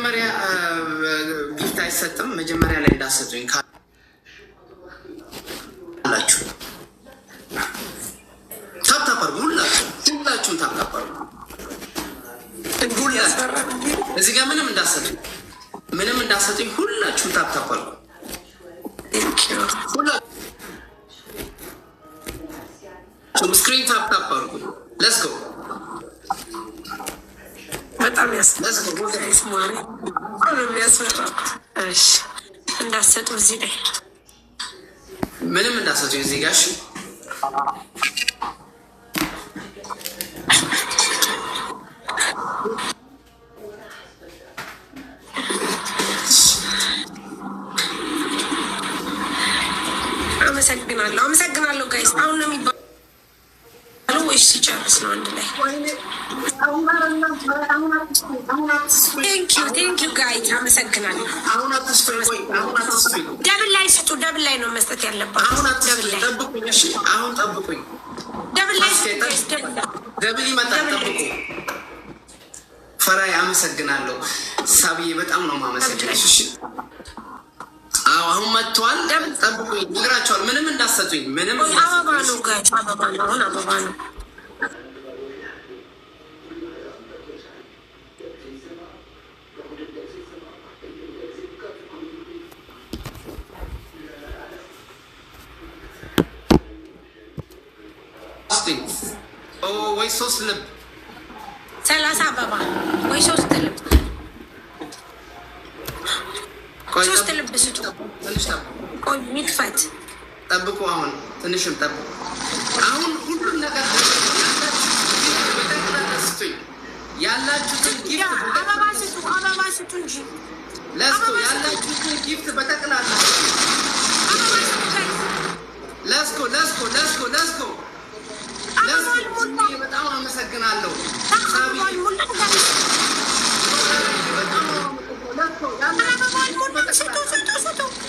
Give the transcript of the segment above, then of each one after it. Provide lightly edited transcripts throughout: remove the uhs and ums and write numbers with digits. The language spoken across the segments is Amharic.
መጀመሪያ ጊፍት አይሰጥም። መጀመሪያ ላይ እንዳሰጡኝ ካላችሁ ታፕታፐሩ ሁላችሁም ታፕታፐሩ እዚህ ጋር ምንም እንዳሰጡኝ ሁላችሁም ታፕታፐሩ ስክሪን ታፕታፐሩ ሌትስ ጎ በጣም ያስፈራል። እሺ እንዳሰጡ እዚህ ላይ ምንም እንዳሰጡ እዚህ ጋር እሺ። አመሰግናለሁ ጋይስ። አሁን ነው የሚባለው ወይስ ሲጨርስ ነው? አንድ ላይ ቴንኪዩ ጋይስ አመሰግናለሁ። ደብል ላይ ስጡ። ደብል ላይ ነው መስጠት ያለባችሁ። አሁን ጠብቁኝ። ደብል ላይ ደብል ይመጣል። ጠብቁ። ፈራይ አመሰግናለሁ። ሳብዬ በጣም ነው የማመሰግነው። እሺ አሁን መጥቷል። ጠብቁኝ። ነግራቸዋል። ምንም እንዳሰጡኝ ምንም አበባ ነው ጋይስ፣ አበባ ነው። አሁን አበባ ነው። ወይ 3 ልብ 30 አበባ ወይ 3 ልብ 3 ልብ ስጡ። ቆይ ሚክፈት ጠብቁ። አሁን ትንሽም ጠብቁ። አሁን ሁሉም ነገር ስጡኝ። ያላችሁትን ጊፍት አበባ ስጡ። አበባ ስጡ እንጂ ለስቶ ያላችሁትን ጊፍት በጠቅላላ ለስኮ በጣም አመሰግናለሁ።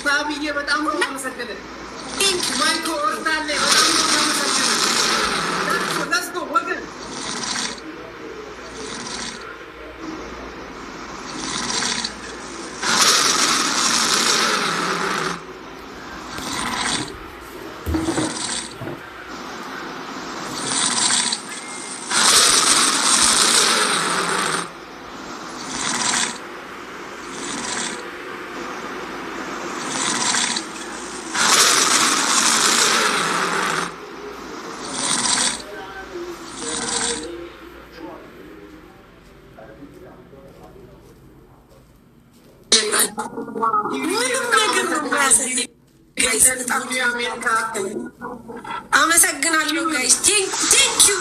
ሳብዬ በጣም አመሰግናለሁ። ማይኮ ወርዳለ በጣም አመሰግናለሁ። ለስኮ ወገን አመሰግናለሁ ጋይስ። ቴንኪዩ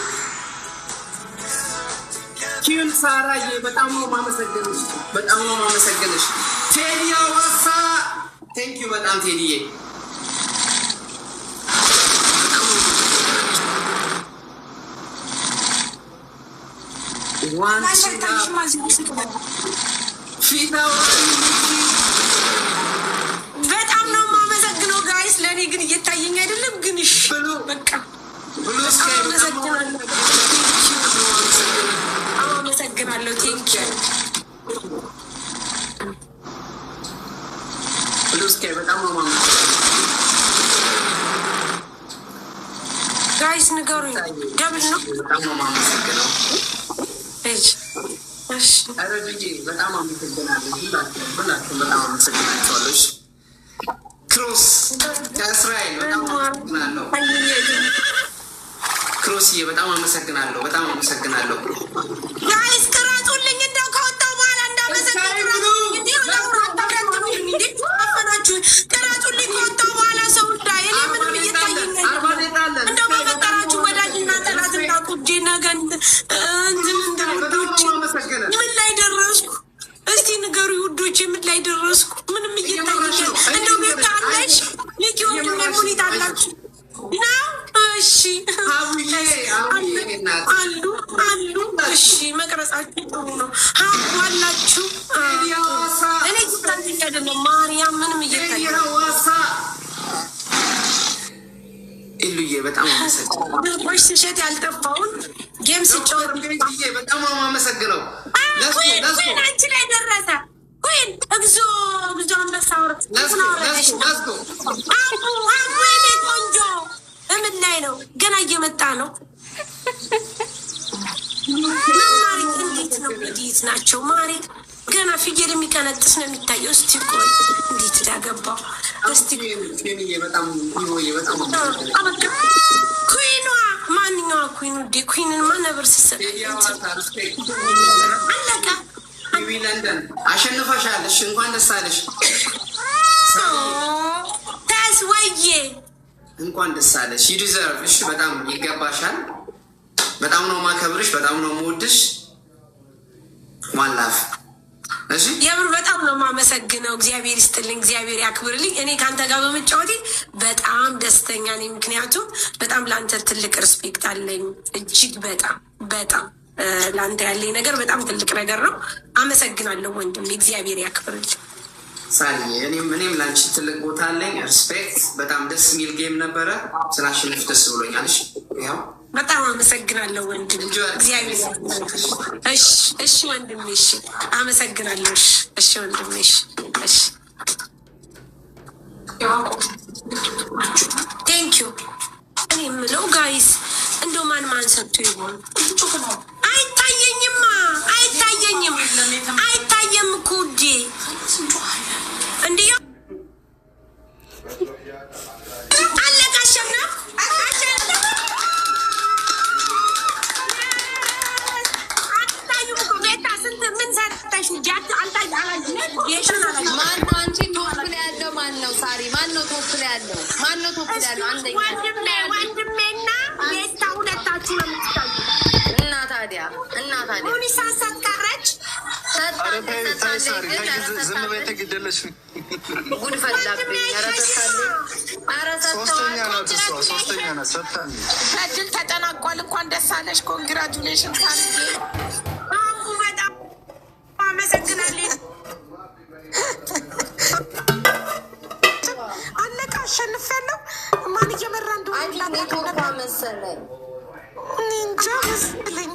ኪዩን ሳራዬ በጣም ነው ማመሰግንሽ። ቴዲ አዋሳ ቴንኪዩ በጣም ቴዲዬ በጣም ነው የማመሰግነው ጋይስ። ለእኔ ግን እየታየኝ አይደለም። ግን እሺ በቃ አመሰግናለሁ። ቴንኪው ጋይስ ንገሩኝ። ደብል ነው በጣም አመሰግናለሁ። ክሮስ ከእስራኤል በጣም አመሰግናለሁ። ክሮስዬ በጣም አመሰግናለሁ። ጋይስ ቅረጹልኝ። እንደው ከወጣሁ በኋላ እንዳመሰግናችሁ ቅረጹልኝ። ከወጣሁ በኋላ ሰው እንዳይ እኔ ምንም እየታየኝ እንደው በፈጠራችሁ ወዳጅና ጠላት እንዳቁጄ ነገን ምን ላይ ደረስኩ? እስቲ ንገሩ ውዶቼ፣ ምን ላይ ደረስኩ? ምንም እየታየኝ እንደው ቤት አለሽ ልጅ ወንድሜ ሙኒት አላችሁ ነው? እሺ አሉ። እሺ መቅረጻችሁ ጥሩ ነው። ሀቡ አላችሁ። እኔ ታንኛ አይደለም ማርያም፣ ምንም እየታየ ኢሉዬ በጣም አመሰግናለሁ። ቦሽ ስሸት ያልጠፋውን ጌም ስጫወት በጣም አመሰግነው። አንቺ ላይ ደረሰ ቆንጆ ምን ላይ ነው? ገና እየመጣ ነው። ማሪ እንዴት ነው? እንዴት ናቸው ማሪ? ገና ፍየል የሚቀነጥስ ነው የሚታየው። እስቲ ቆይ እንዴት ዳገባው? እስቲ ኩዊኗ ማንኛዋ ኩዊኑ? ኩዊንን ማነብር ስሰጥ አለቃ ለንደን አሸንፈሻለሽ። እንኳን ደስ አለሽ። ታስ ወዬ እንኳን ደስ አለሽ። ይዲዘርቭሽ በጣም ይገባሻል። በጣም ነው ማከብርሽ። በጣም ነው የምወድሽ። ዋላፍ እሺ፣ የምር በጣም ነው የማመሰግነው። እግዚአብሔር ይስጥልኝ፣ እግዚአብሔር ያክብርልኝ። እኔ ከአንተ ጋር በመጫወቴ በጣም ደስተኛ ነኝ። ምክንያቱም በጣም ለአንተ ትልቅ ሪስፔክት አለኝ። እጅግ በጣም ለአንተ ያለኝ ነገር በጣም ትልቅ ነገር ነው። አመሰግናለሁ ወንድም፣ እግዚአብሔር ያክብርልኝ። ሳሊ እኔም ለአንቺ ትልቅ ቦታ አለኝ። ሪስፔክት። በጣም ደስ የሚል ጌም ነበረ። ስላሸንፍ ደስ ብሎኛል። ያው በጣም አመሰግናለሁ ወንድም፣ እግዚአብሔር እሺ ወንድሜ፣ እሺ አመሰግናለሁ። እሺ ወንድሜ፣ እሺ ቴንክ ዩ። እኔ የምለው ጋይስ እንደው ማን ሰጥቶ ይሆን? አይታየም እኮ ውዴ። እንዲህ አለቃ አሸናፍ አታዩም እኮ ቤታ ስንት ምን ሰጠሽ? ማነው አንቺ ቶፕ ላይ ያለው? ማነው ሳሪ? ማነው ቶፕ ላይ ያለው? አንደኛ ወንድሜና ቤታ ሁለታችሁ ነው የምትታዩ። እና ታዲያ ሙኒሳ ሳትቀረች ዝም በይ ተግደለሽ። ጉድ ፈላብኝ። ሶስተኛ ናት እሷ፣ ሶስተኛ ናት። ሰጥታለች። እድል ተጠናቋል። እንኳን ደስ አለሽ። ኮንግራጁሌሽን ታርጌ በጣም አመሰግናለሁ። አለቃ አሸንፊያለሁ። ማን እየመራ እንደሆነ መሰለኝ እንጃ መስለኝ።